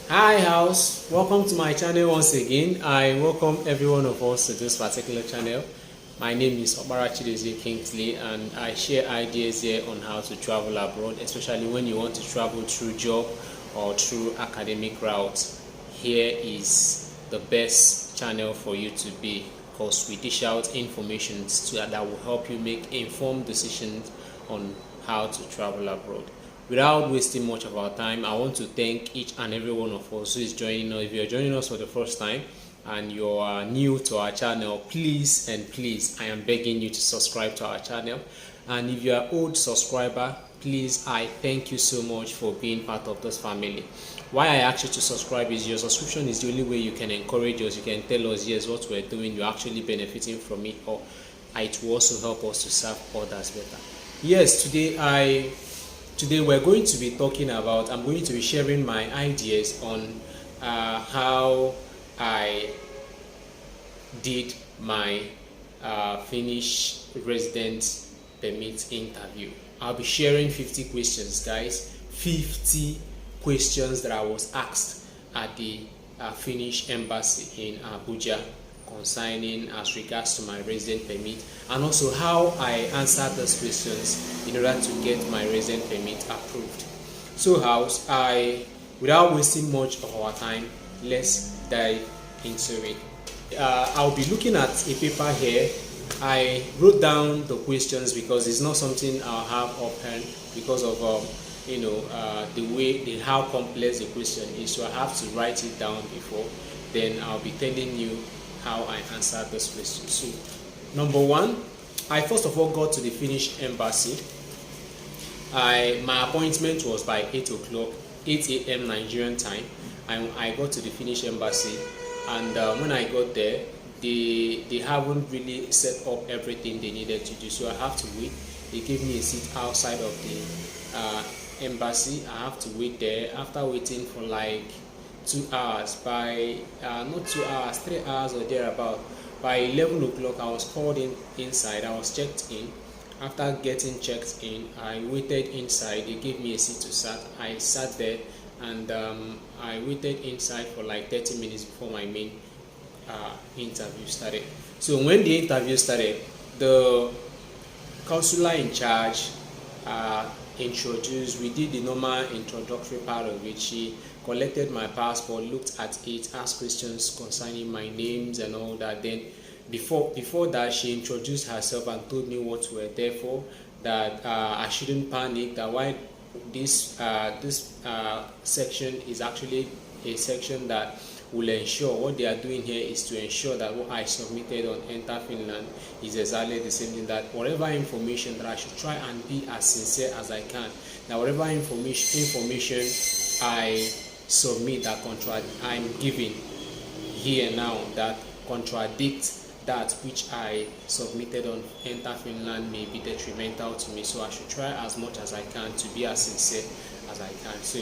Hi house, welcome to my channel once again. I welcome every one of us to this particular channel. My name is Obarachi Kingsley and I share ideas here on how to travel abroad, especially when you want to travel through job or through academic routes. Here is the best channel for you to be, because we dish out information that will help you make informed decisions on how to travel abroad. Without wasting much of our time, I want to thank each and every one of us who is joining us. If you're joining us for the first time and you are new to our channel, please I am begging you to subscribe to our channel. And if you are old subscriber, please, I thank you so much for being part of this family. Why I ask you to subscribe is your subscription is the only way you can encourage us. You can tell us, yes, what we're doing, you're actually benefiting from it, or it will also help us to serve others better. Yes, Today we're going to be talking about, I'm going to be sharing my ideas on how I did my Finnish resident permit interview. I'll be sharing 50 questions, guys. 50 questions that I was asked at the Finnish embassy in Abuja concerning as regards to my resident permit, and also how I answered those questions in order to get my resident permit approved. So without wasting much of our time, let's dive into it. I'll be looking at a paper here. I wrote down the questions because it's not something I'll have offhand because of how complex the question is, so I have to write it down before. Then I'll be telling you how I answered this question. So, number one, I first of all got to the Finnish embassy. My appointment was by 8 a.m. Nigerian time. I got to the Finnish embassy, and when I got there, they haven't really set up everything they needed to do, so I have to wait. They gave me a seat outside of the embassy. I have to wait there. After waiting for like 2 hours, by not 2 hours, 3 hours or thereabout, by 11 o'clock I was called inside. I was checked in. After getting checked in, I waited inside. They gave me a seat to sit. I sat there, and I waited inside for like 30 minutes before my main interview started. So when the interview started, the consular in charge introduced. We did the normal introductory part of it. She collected my passport, looked at it, asked questions concerning my names and all that. Then before that, she introduced herself and told me what we're there for, that I shouldn't panic, that why this section is actually a section that will ensure, what they are doing here is to ensure that what I submitted on Enter Finland is exactly the same thing, that whatever information that I should try and be as sincere as I can, that whatever information I submit that I'm giving here now that contradicts that which I submitted on Enter Finland may be detrimental to me, so I should try as much as I can to be as sincere as I can. So,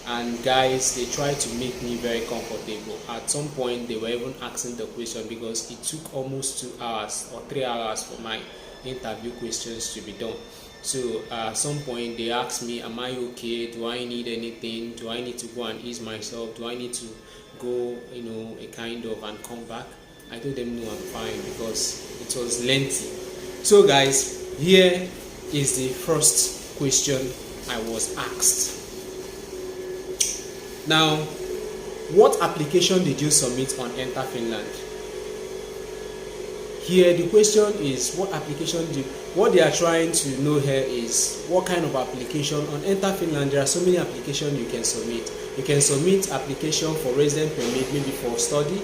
and guys, they tried to make me very comfortable. At some point they were even asking the question, because it took almost 2 hours or 3 hours for my interview questions to be done. So at some point they asked me, am I okay? Do I need anything? Do I need to go and ease myself? Do I need to go, a kind of and come back? I told them no, I'm fine, because it was lengthy. So guys, here is the first question I was asked. Now, what application did you submit on Enter Finland? Here the question is, what they are trying to know here is what kind of application. On Enter Finland there are so many applications you can submit. You can submit application for resident permit, maybe for study,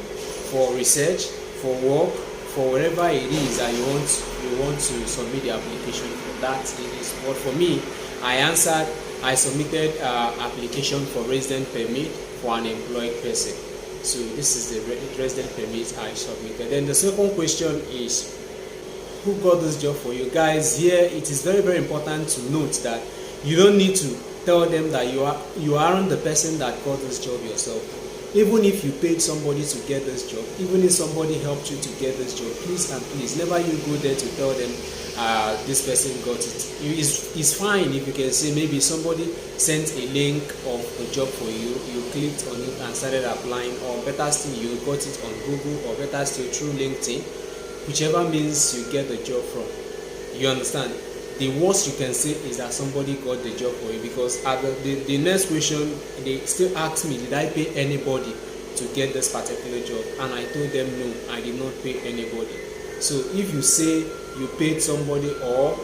for research, for work, for wherever it is that you want to submit the application for. That it is. But for me, I submitted application for resident permit for an employed person. So this is the resident permit I submitted. Then the second question is, who got this job for you? Guys, here it is very, very important to note that you don't need to tell them that you aren't the person that got this job yourself. even if you paid somebody to get this job, even if somebody helped you to get this job, please and please never you go there to tell them this person got it. It's fine if you can say maybe somebody sent a link of a job for you, you clicked on it and started applying, or better still you got it on Google, or better still through LinkedIn, whichever means you get the job from. You understand? The worst you can say is that somebody got the job for you, because at the next question they still ask me, did I pay anybody to get this particular job? And I told them no, I did not pay anybody. So if you say you paid somebody or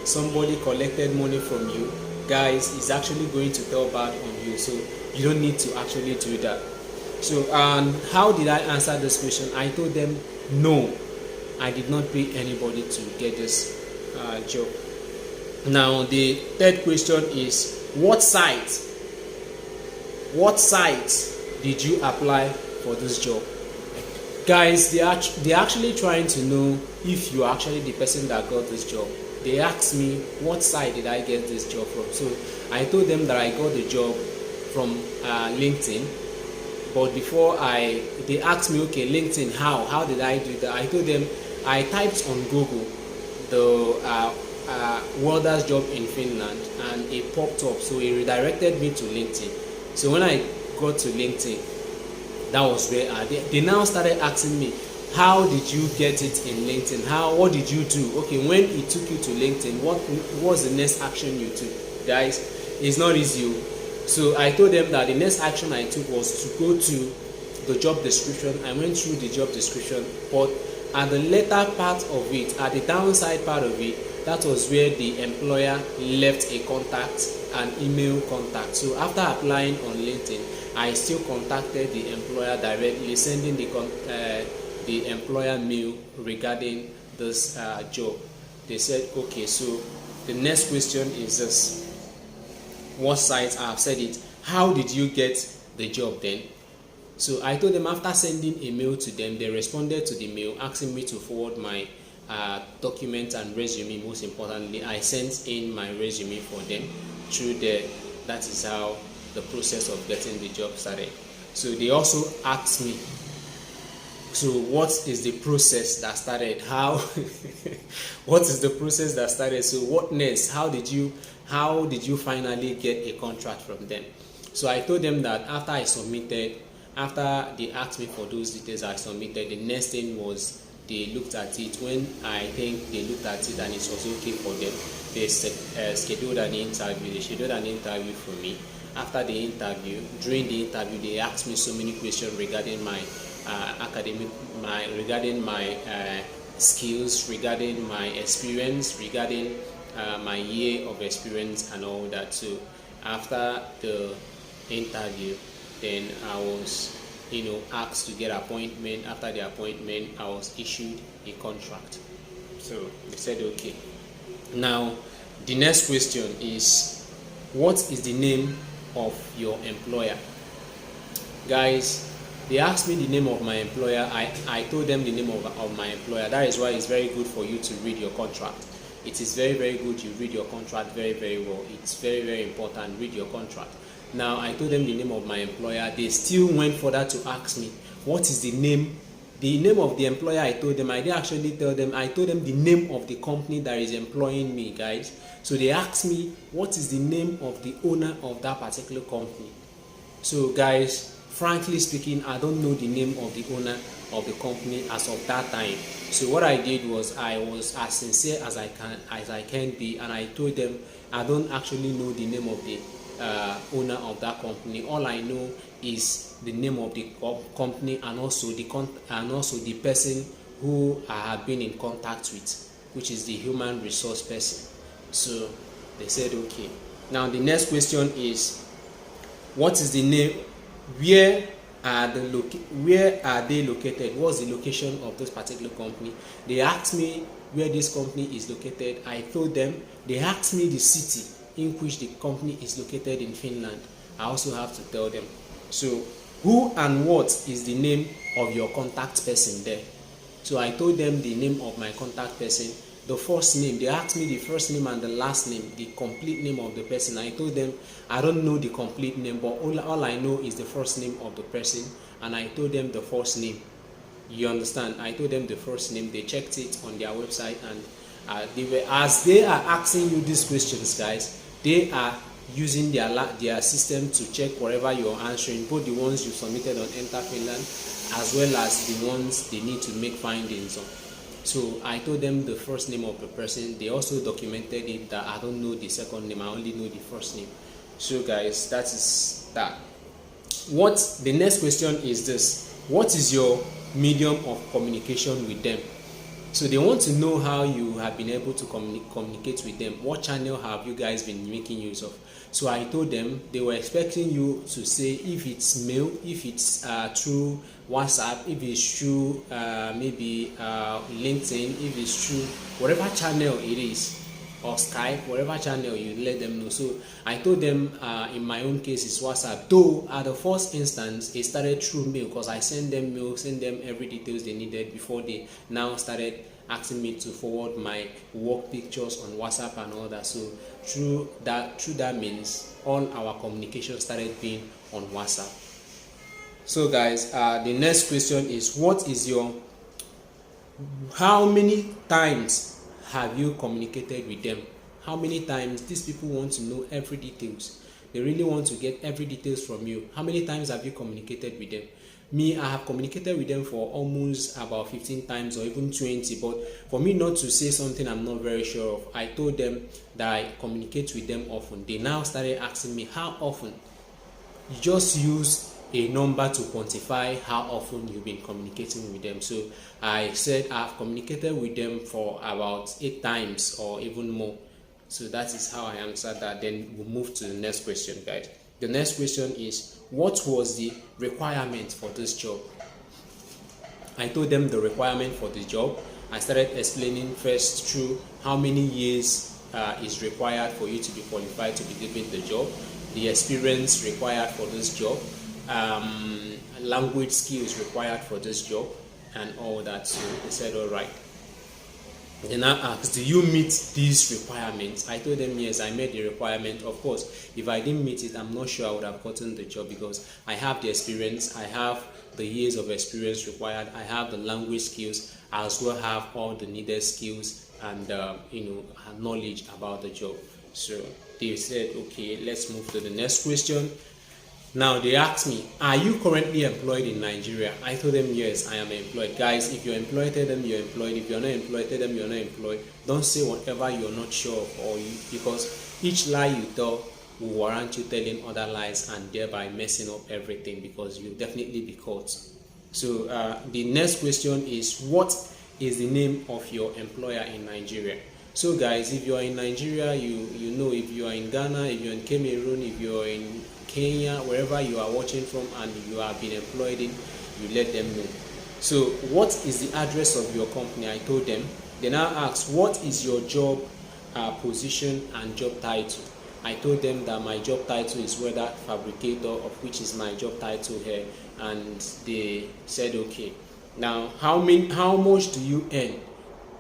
somebody collected money from you, guys, it's actually going to tell bad on you, so you don't need to actually do that. So and how did I answer this question? I told them no, I did not pay anybody to get this job. Now the third question is, what site did you apply for this job? Guys, they're actually trying to know if you're actually the person that got this job. They asked me, what site did I get this job from? So I told them that I got the job from LinkedIn. But before they asked me, okay, LinkedIn, how did I do that? I told them I typed on Google the welder's job in Finland, and it popped up, so it redirected me to LinkedIn. So when I got to LinkedIn, that was where they now started asking me, how did you get it in LinkedIn? What did you do? Okay, when it took you to LinkedIn, what was the next action you took? Guys, it's not easy. So I told them that the next action I took was to go to the job description. I went through the job description, but at the later part of it, at the downside part of it, that was where the employer left a contact, an email contact. So after applying on LinkedIn, I still contacted the employer directly, sending the employer mail regarding this job. They said, okay, so the next question is this: what site? I've said it. How did you get the job then? So I told them after sending a mail to them, they responded to the mail asking me to forward my document and resume. Most importantly, I sent in my resume for them through there. That is how the process of getting the job started. So they also asked me, so what is the process that started? What is the process that started? So what next? How did you finally get a contract from them? So I told them that after they asked me for those details, I submitted. The next thing was they looked at it. When I think they looked at it and it was okay for them, they scheduled an interview. They scheduled an interview for me. After the interview, during the interview, they asked me so many questions regarding my regarding my skills, regarding my experience, regarding my year of experience and all that. So after the interview, then I was asked to get appointment. After the appointment, I was issued a contract. So they said okay. Now the next question is, what is the name of your employer? Guys, they asked me the name of my employer. I told them the name of my employer. That is why it's very good for you to read your contract. It is very, very good you read your contract very, very well. It's very, very important. Read your contract. Now I told them the name of my employer. They still went further to ask me, what is the name of the employer? I told them. I didn't actually tell them. I told them the name of the company that is employing me, guys. So they asked me, what is the name of the owner of that particular company? So guys, frankly speaking, I don't know the name of the owner of the company as of that time. So what I did was I was as sincere as I can be, and I told them I don't actually know the name of the owner of that company. All I know is the name of the company and also the person who I have been in contact with, which is the human resource person. So they said okay. Now the next question is, what is the name? Where are they located? What's the location of this particular company? They asked me where this company is located. I told them. They asked me the city in which the company is located in Finland. I also have to tell them. So who and what is the name of your contact person there? So I told them the name of my contact person the first name. They asked me the first name and the last name, the complete name of the person. I told them I don't know the complete name, but all I know is the first name of the person, and I told them the first name. You understand? I told them the first name. They checked it on their website, and as they are asking you these questions, guys, they are using their system to check whatever you're answering, both the ones you submitted on Enter Finland as well as the ones they need to make findings on. So I told them the first name of the person. They also documented it that I don't know the second name, I only know the first name. So guys, that is that. What the next question is this: what is your medium of communication with them? So they want to know how you have been able to communicate with them. What channel have you guys been making use of? So I told them they were expecting you to say if it's mail, if it's through WhatsApp, if it's through maybe LinkedIn, if it's through whatever channel it is, or Skype, whatever channel, you let them know. So I told them in my own case it's WhatsApp, though at the first instance it started through mail, because I sent them mail, sent them every details they needed before they now started asking me to forward my work pictures on WhatsApp and all that. So through that means all our communication started being on WhatsApp. So guys, the next question is, how many times have you communicated with them? How many times? These people want to know every details. They really want to get every details from you. How many times have you communicated with them? Me, I have communicated with them for almost about 15 times or even 20, but for me not to say something I'm not very sure of, I told them that I communicate with them often. They now started asking me how often. You just use a number to quantify how often you've been communicating with them. So I said I've communicated with them for about 8 times or even more. So that is how I answered that. Then we'll move to the next question, guys. The next question is, what was the requirement for this job? I told them the requirement for the job. I started explaining first through how many years is required for you to be qualified to be given the job, the experience required for this job, language skills required for this job, and all that. So they said all right. Then I asked, do you meet these requirements? I told them yes, I met the requirement. Of course, if I didn't meet it, I'm not sure I would have gotten the job, because I have the experience, I have the years of experience required, I have the language skills, I as well have all the needed skills and knowledge about the job. So they said okay, let's move to the next question. Now they asked me, are you currently employed in Nigeria? I told them yes, I am employed. Guys, if you're employed, tell them you're employed. If you're not employed, tell them you're not employed. Don't say whatever you're not sure of, because each lie you tell will warrant you telling other lies and thereby messing up everything, because you'll definitely be caught. So the next question is, what is the name of your employer in Nigeria? So guys, if you are in Nigeria, you know. If you are in Ghana, if you're in Cameroon, if you're in Kenya, wherever you are watching from and you have been employed in, you let them know. So what is the address of your company? I told them. They now asked, what is your job position and job title? I told them that my job title is weather fabricator, of which is my job title here, and they said okay. Now how much do you earn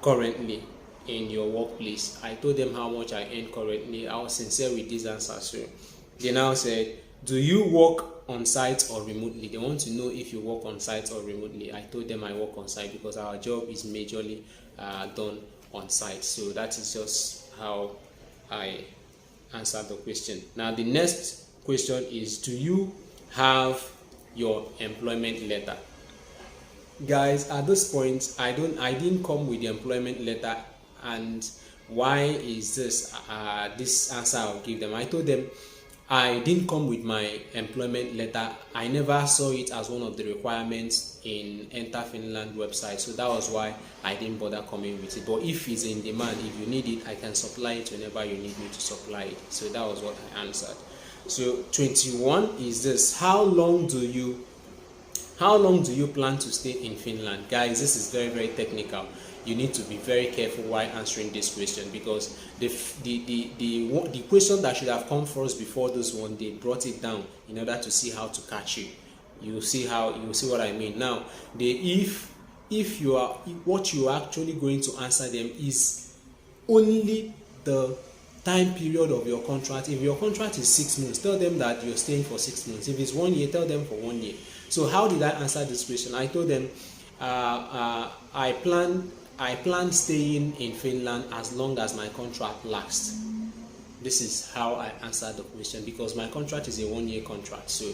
currently in your workplace? I told them how much I earn currently. I was sincere with this answer. So they now said, do you work on site or remotely? They want to know if you work on site or remotely. I told them I work on site, because our job is majorly done on site. So that is just how I answered the question. Now the next question is, do you have your employment letter? Guys, at this point I didn't come with the employment letter. And why is this this answer I'll give them? I told them I didn't come with my employment letter. I never saw it as one of the requirements in Enter Finland website, so that was why I didn't bother coming with it. But if it's in demand, if you need it, I can supply it whenever you need me to supply it. So that was what I answered. So 21 is this: how long do you plan to stay in Finland? Guys, this is very, very technical. You need to be very careful while answering this question, because the question that should have come first before this one, they brought it down in order to see how to catch you. You see what I mean. Now, if you are, what you are actually going to answer them is only the time period of your contract. If your contract is 6 months, tell them that you're staying for 6 months. If it's 1 year, tell them for 1 year. So how did I answer this question? I told them I plan staying in Finland as long as my contract lasts. This is how I answered the question, because my contract is a 1 year contract. So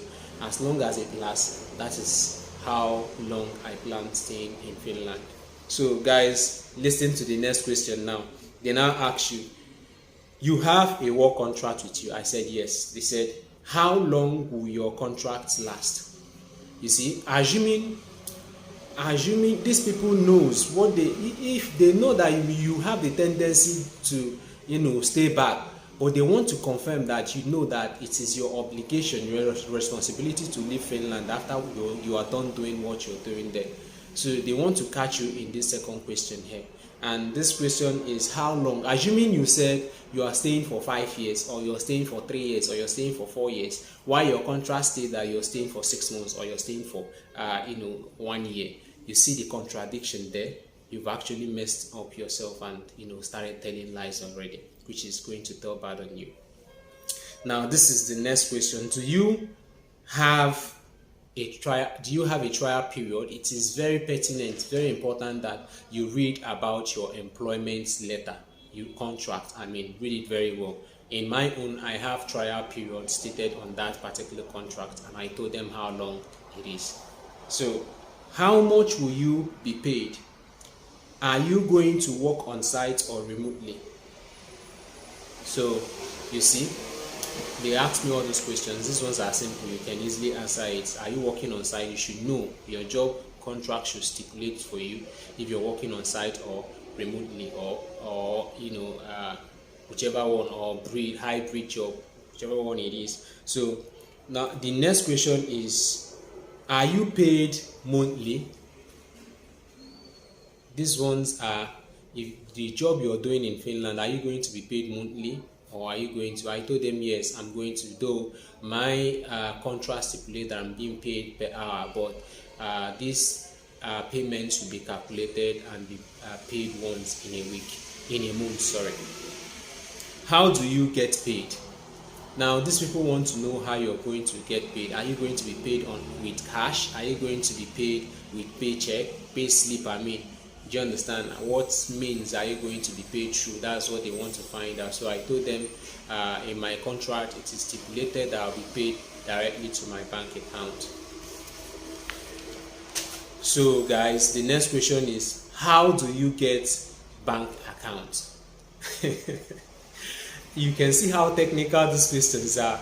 as long as it lasts, that is how long I plan staying in Finland. So guys, listen to the next question now. They now ask you, you have a work contract with you? I said yes. They said, how long will your contract last? You see, assuming these people knows what they, if they know that you have the tendency to stay back, but they want to confirm that you know that it is your obligation, your responsibility to leave Finland after you are done doing what you're doing there. So they want to catch you in this second question here. And this question is, how long? Assuming you said you are staying for 5 years, or you're staying for 3 years, or you're staying for 4 years, while your contract states that you're staying for 6 months, or you're staying for 1 year. You see the contradiction there. You've actually messed up yourself and started telling lies already, which is going to tell bad on you. Now this is the next question. Do you have a trial period? It is very pertinent, very important that you read about your employment letter, your contract. Read it very well. In my own, I have trial period stated on that particular contract, and I told them how long it is. So how much will you be paid? Are you going to work on site or remotely? So you see, they ask me all those questions. These ones are simple, you can easily answer it. Are you working on site? You should know. Your job contract should stipulate for you if you're working on site or remotely, or whichever one, or hybrid job, whichever one it is. So now the next question is, are you paid monthly? These ones are, if the job you're doing in Finland, are you going to be paid monthly, or are you going to? I told them yes, I'm going to, though my contract stipulates that I'm being paid per hour, but this payment should be calculated and be paid once in a month. Sorry. How do you get paid? Now these people want to know how you're going to get paid. Are you going to be paid with cash? Are you going to be paid with paycheck, pay slip? Do you understand? What means are you going to be paid through? That's what they want to find out. So I told them in my contract it is stipulated that I'll be paid directly to my bank account. So guys, the next question is, how do you get bank account? You can see how technical these questions are.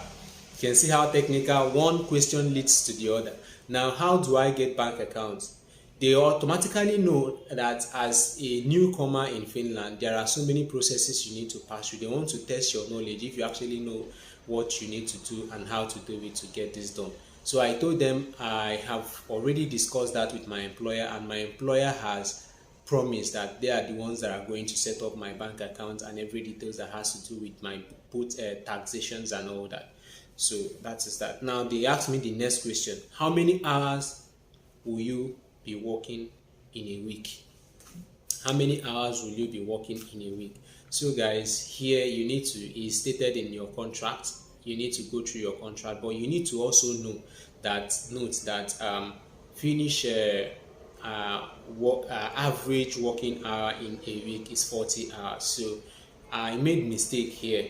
You can see how technical one question leads to the other. Now, how do I get bank accounts? They automatically know that as a newcomer in Finland, there are so many processes you need to pass through. They want to test your knowledge if you actually know what you need to do and how to do it to get this done. So I told them I have already discussed that with my employer, and my employer has promised that they are the ones that are going to set up my bank account and every details that has to do with my taxations and all that. So that is that. Now they asked me the next question: how many hours will you be working in a week? How many hours will you be working in a week? So guys, here you need to, is stated in your contract, you need to go through your contract, but you need to also know that, finish average working hour in a week is 40 hours. So I made mistake here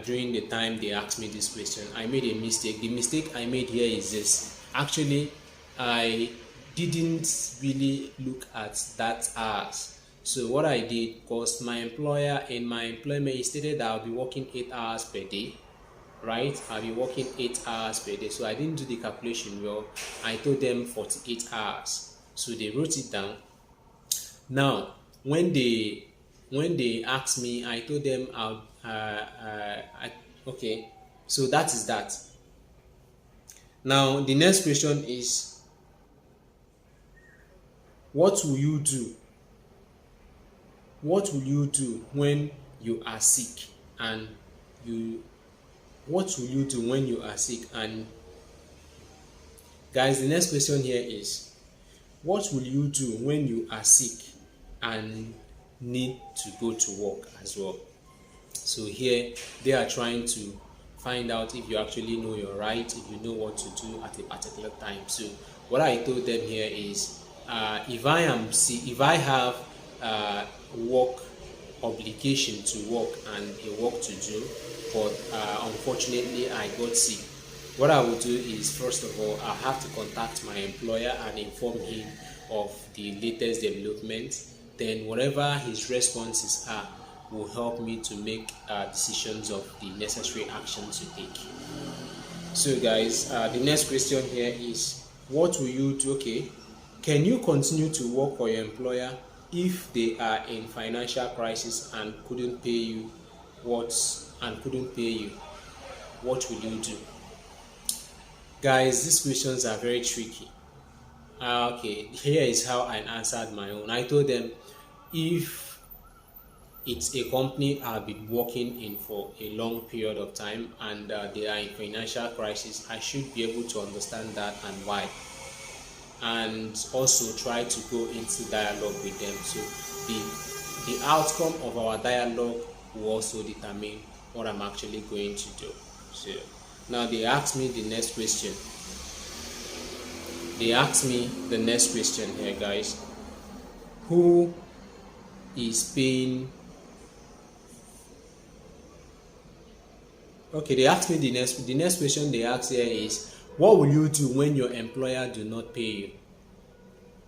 during the time they asked me this question. I made a mistake. The mistake I made here is this: actually I didn't really look at that hours. So what I did was, my employer in my employment, he stated that I'll be working 8 hours per day, right? I'll be working 8 hours per day. So I didn't do the calculation well. I told them 48 hours. So they wrote it down. Now when they asked me, I told them okay, so that is that. Now the next question is, what will you do? What will you do when you are sick? And what will you do when you are sick? And guys, the next question here is, what will you do when you are sick and need to go to work as well. So here they are trying to find out if you actually know your right, if you know what to do at a particular time. So what I told them here is, if I have work obligation to work and a work to do, but unfortunately I got sick, what I will do is, first of all, I have to contact my employer and inform him of the latest development. Then whatever his responses are will help me to make decisions of the necessary action to take. So guys, the next question here is, what will you do? Okay, can you continue to work for your employer if they are in financial crisis and couldn't pay you? What will you do? Guys, these questions are very tricky. Okay, here is how I answered my own. I told them, if it's a company I've been working in for a long period of time and they are in financial crisis, I should be able to understand that and why, and also try to go into dialogue with them. So the outcome of our dialogue will also determine what I'm actually going to do. So now they asked me the next question. Here, guys. Who is paying? Okay, they asked me the next question they asked here is, what will you do when your employer do not pay you?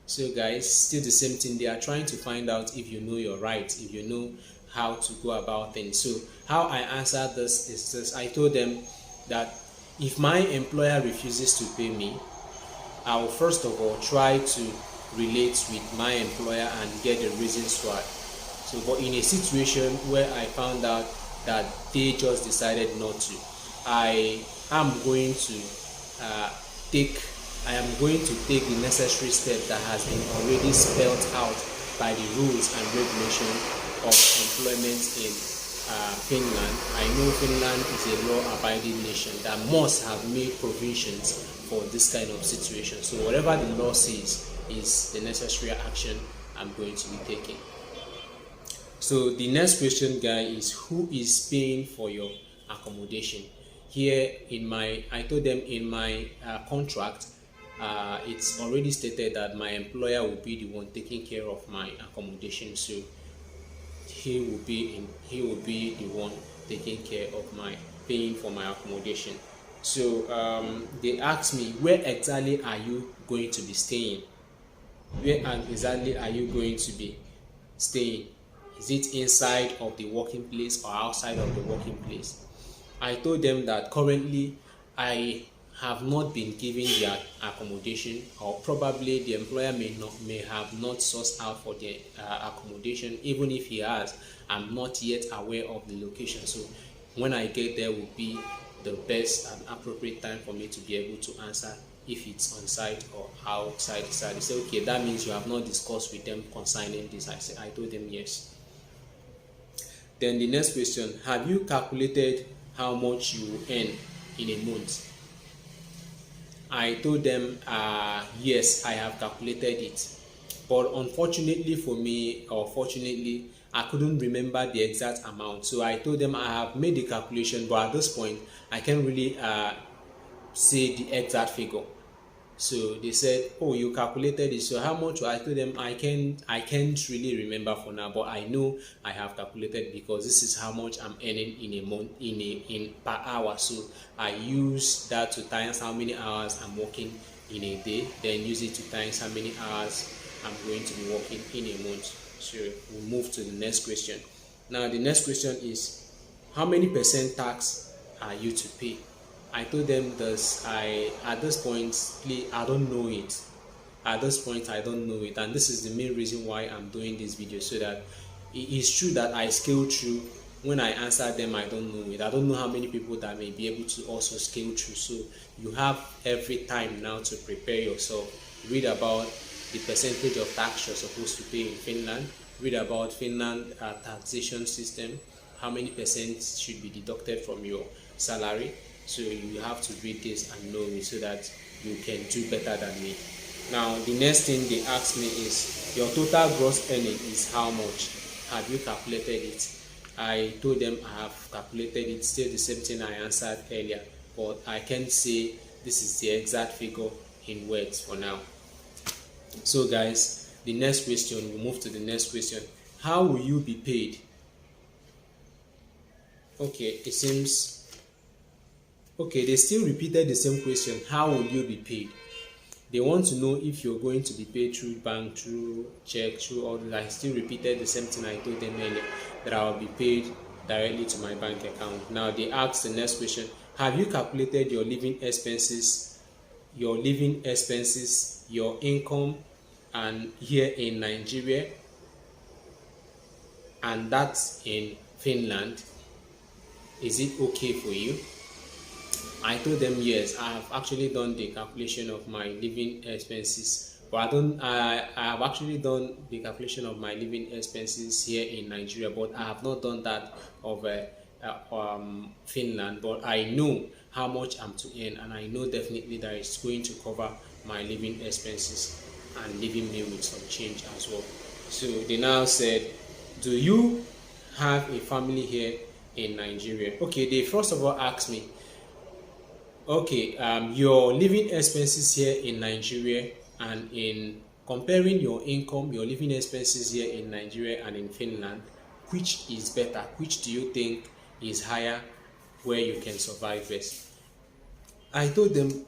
So guys, still the same thing. They are trying to find out if you know your rights, if you know how to go about things. So how I answered this is this. I told them that if my employer refuses to pay me, I will first of all try to relate with my employer and get the reasons why. So, but in a situation where I found out that they just decided not to, I am going to take the necessary step that has been already spelled out by the rules and regulations of employment in Finland. I know Finland is a law-abiding nation that must have made provisions for this kind of situation. So whatever the law says is the necessary action I'm going to be taking. So the next question, guy, is who is paying for your accommodation? Here I told them in my contract, it's already stated that my employer will be the one taking care of my accommodation. So he will be the one taking care of my paying for my accommodation. So they asked me, where exactly are you going to be staying? Is it inside of the working place or outside of the working place? I told them that currently I have not been given the accommodation, or probably the employer may have not sourced out for the accommodation. Even if he has, I'm not yet aware of the location. So when I get there will be the best and appropriate time for me to be able to answer if it's on site or outside the site. They say, okay, that means you have not discussed with them concerning this. I told them yes. Then the next question, have you calculated how much you will earn in a month? I told them yes, I have calculated it, but unfortunately for me, or fortunately, I couldn't remember the exact amount. So I told them I have made the calculation, but at this point I can't really say the exact figure. So they said, oh, you calculated it, so how much? I told them I can't really remember for now, but I know I have calculated because this is how much I'm earning in a month, in per hour. So I use that to times how many hours I'm working in a day, then use it to times how many hours I'm going to be working in a month. So we'll move to the next question. Now the next question is, how many percent tax are you to pay? I told them this. At this point I don't know it. At this point I don't know it, and this is the main reason why I'm doing this video, so that it is true that I scale through. When I answer them, I don't know it. I don't know how many people that may be able to also scale through. So you have every time now to prepare yourself. Read about the percentage of tax you're supposed to pay in Finland. Read about Finland taxation system. How many percent should be deducted from your salary? So you have to read this and know it so that you can do better than me. Now the next thing they asked me is, your total gross earning is how much? have you calculated it? I told them I have calculated it. Still the same thing I answered earlier, but I can't say this is the exact figure in words for now. So guys, the next question, we'll move to the next question. How will you be paid? Okay, it seems okay, they still repeated the same question. How will you be paid? They want to know if you're going to be paid through bank, through check, through all that. I still repeated the same thing I told them earlier, that I will be paid directly to my bank account. Now they ask the next question. Have you calculated your living expenses, your income, and here in Nigeria, and that's in Finland? Is it okay for you? I told them yes. I have actually done the calculation of my living expenses, but I have actually done the calculation of my living expenses here in Nigeria, but I have not done that of Finland. But I know how much I'm to earn, and I know definitely that it's going to cover my living expenses and leaving me with some change as well. So they now said, do you have a family here in Nigeria? Okay, they first of all asked me, okay, your living expenses here in Nigeria, and in comparing your income, your living expenses here in Nigeria and in Finland, which is better? Which do you think is higher, where you can survive best? I told them,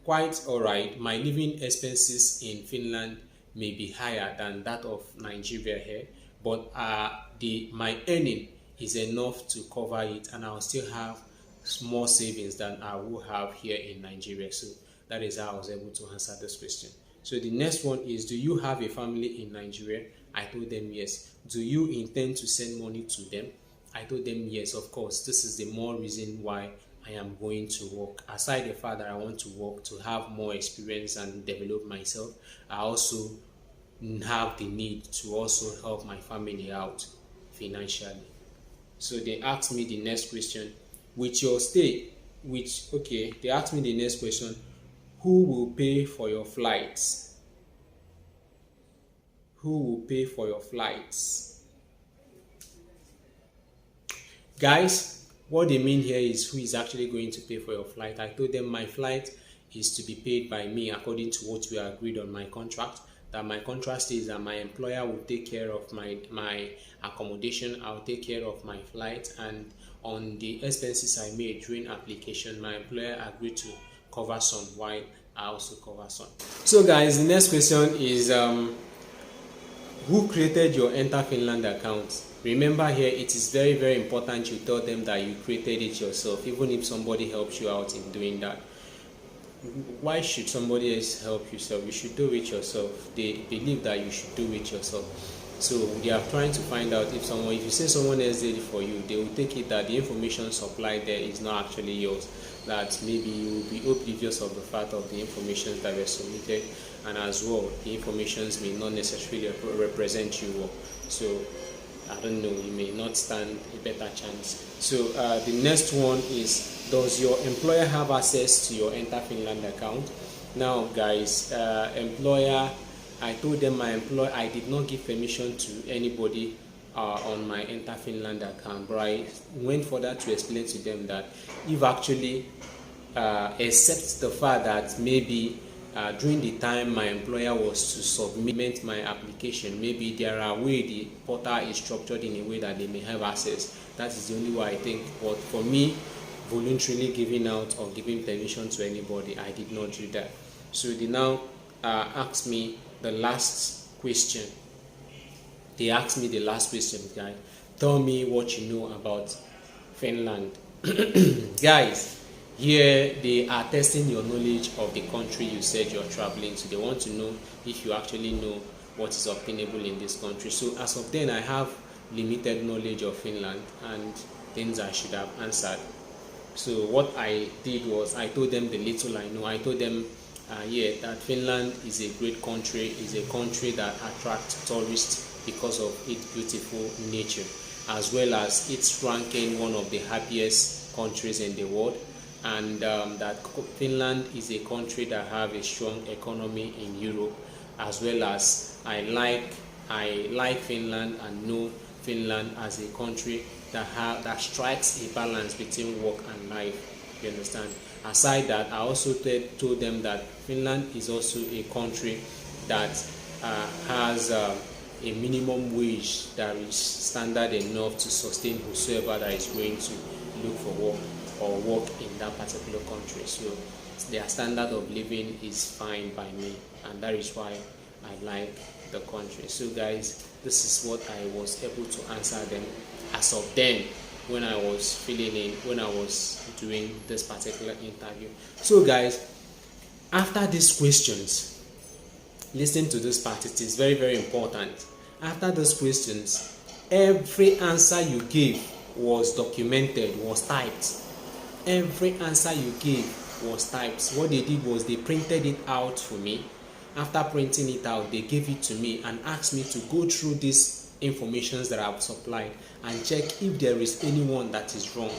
quite alright, my living expenses in Finland may be higher than that of Nigeria here, but my earning is enough to cover it, and I'll still have small savings than I will have here in Nigeria. So that is how I was able to answer this question. So the next one is, do you have a family in Nigeria? I told them yes. Do you intend to send money to them? I told them yes, of course. This is the more reason why I am going to work. Aside the fact that I want to work to have more experience and develop myself, I also have the need to also help my family out financially. So they asked me the next question. With your stay, they asked me the next question, who will pay for your flights? Who will pay for your flights? Guys, what they mean here is who is actually going to pay for your flight. I told them my flight is to be paid by me according to what we agreed on my contract. That my contract says that my employer will take care of my accommodation, I'll take care of my flight, and on the expenses I made during application, my employer agreed to cover some, while I also cover some. So guys, the next question is, who created your Enter Finland account? Remember here, it is very, very important you tell them that you created it yourself, even if somebody helps you out in doing that. Why should somebody else help yourself? You should do it yourself. They believe that you should do it yourself. So they are trying to find out if you say someone else did it for you, they will take it that the information supplied there is not actually yours. That maybe you will be oblivious of the fact of the information that were submitted, and as well, the informations may not necessarily represent you well. So I don't know, you may not stand a better chance. So the next one is, does your employer have access to your Enter Finland account? Now guys, employer, I told them I did not give permission to anybody on my Enter Finland account, but I went further to explain to them that if actually, except the fact that maybe during the time my employer was to submit my application, maybe there are ways the portal is structured in a way that they may have access. That is the only way I think. But for me, voluntarily giving out or giving permission to anybody, I did not do that. So they now asked me the last question. They asked me the last question, guys. Tell me what you know about Finland. Guys, here they are testing your knowledge of the country you said you're traveling to. They want to know if you actually know what is obtainable in this country. So as of then, I have limited knowledge of Finland and things I should have answered. So what I did was I told them the little I know. I told them that Finland is a great country, is a country that attracts tourists because of its beautiful nature, as well as its ranking one of the happiest countries in the world, and that Finland is a country that have a strong economy in Europe, as well as I like Finland and know Finland as a country that strikes a balance between work and life. You understand? Aside that, I also told them that Finland is also a country that has a minimum wage that is standard enough to sustain whosoever that is going to look for work or work in that particular country. So their standard of living is fine by me, and that is why I like the country. So guys, this is what I was able to answer them as of then, when I was when I was doing this particular interview. So guys, after these questions, listen to this part, it is very, very important. After those questions, every answer you gave was documented, was typed. Every answer you gave was typed. What they did was they printed it out for me. After printing it out, they gave it to me and asked me to go through these informations that I've supplied and check if there is anyone that is wrong.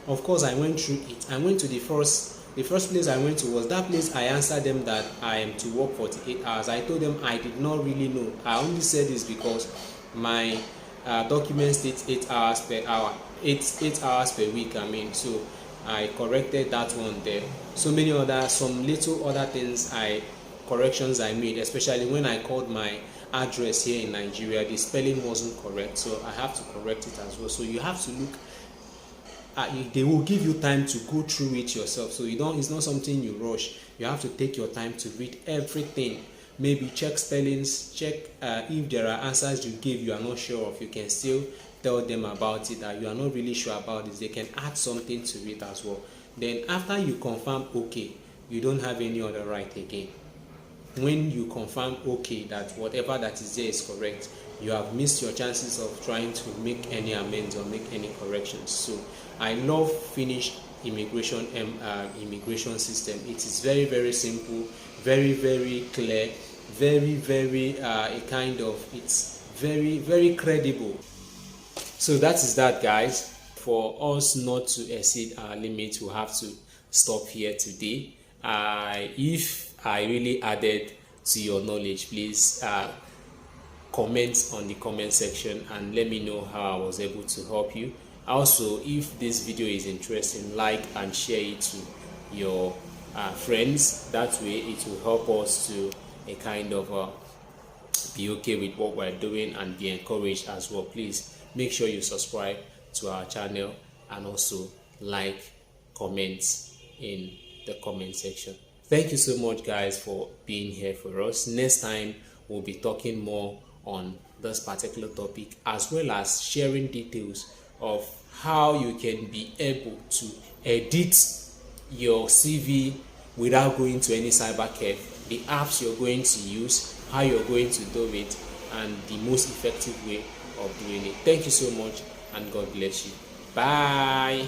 Of course, I went through it. I went to the first place I went to was that place. I answered them that I am to work 48 hours. I told them I did not really know. I only said this because my document states 8 hours per hour, 8 hours per week. So I corrected that one there. Some little other things corrections I made, especially when I called my address here in Nigeria, the spelling wasn't correct, so I have to correct it as well. So you have to look at, they will give you time to go through it yourself, so it's not something you rush. You have to take your time to read everything, maybe check spellings, check if there are answers you give you are not sure of, you can still tell them about it, that you are not really sure about this. They can add something to it as well. Then after you confirm okay, you don't have any other right again. When you confirm okay that whatever that is there is correct, you have missed your chances of trying to make any amends or make any corrections. So I love Finnish immigration system. It is very, very simple, very, very clear, very, very it's very, very credible. So that is that, guys. For us not to exceed our limit, we have to stop here today. If I really added to your knowledge, please comment on the comment section and let me know how I was able to help you. Also, if this video is interesting, like and share it to your friends. That way it will help us to be okay with what we're doing and be encouraged as well. Please make sure you subscribe to our channel and also like, comments in the comment section. Thank you so much, guys, for being here for us. Next time we'll be talking more on this particular topic, as well as sharing details of how you can be able to edit your CV without going to any cyber cafe, the apps you're going to use, how you're going to do it, and the most effective way of doing it. Thank you so much, and God bless you. Bye.